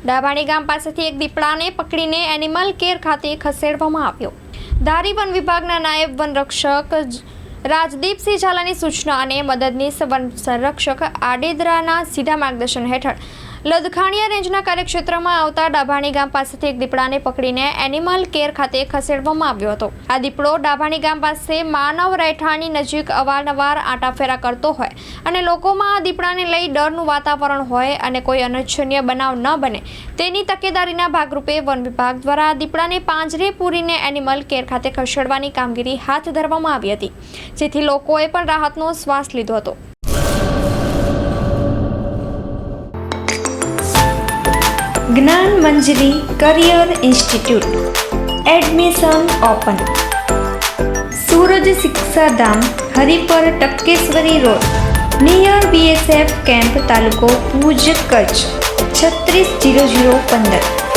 ડાભાણી ગામ પાસેથી એક દીપડાને પકડીને એનિમલ કેર ખાતે ખસેડવામાં આવ્યો। ધારી વન વિભાગના નાયબ વનરક્ષક રાજદીપસિંહ ઝાલાની સૂચના અને મદદનીશ વન સંરક્ષક આડેદરાના સીધા માર્ગદર્શન હેઠળ લદખાણીયા રેન્જના કાર્યક્ષેત્રમાં આવતા ડાભાણી ગામ પાસેથી એક દીપડાને પકડીને એનિમલ કેર ખાતે ખસેડવામાં આવ્યો હતો। આ દીપડો ડાભાણી ગામ પાસે માનવ રહેઠાણની નજીક અવારનવાર આંટાફેરા કરતો હોય અને લોકોમાં આ દીપડાને લઈ ડરનું વાતાવરણ હોય અને કોઈ અનિચ્છનીય બનાવ ન બને તેની તકેદારીના ભાગરૂપે વન વિભાગ દ્વારા આ દીપડાને પાંજરે પૂરીને એનિમલ કેર ખાતે ખસેડવાની કામગીરી હાથ ધરવામાં આવી હતી, જેથી લોકોએ પણ રાહતનો શ્વાસ લીધો હતો। જ્ઞાન મંજરી કરિયર ઇન્સ્ટિટ્યૂટ એડમિશન ઓપન। सूरज शिक्षा धाम हरिपर टक्केश्वरी रोड नियर BSF कैंप तालुको भूज कच्छ 360015।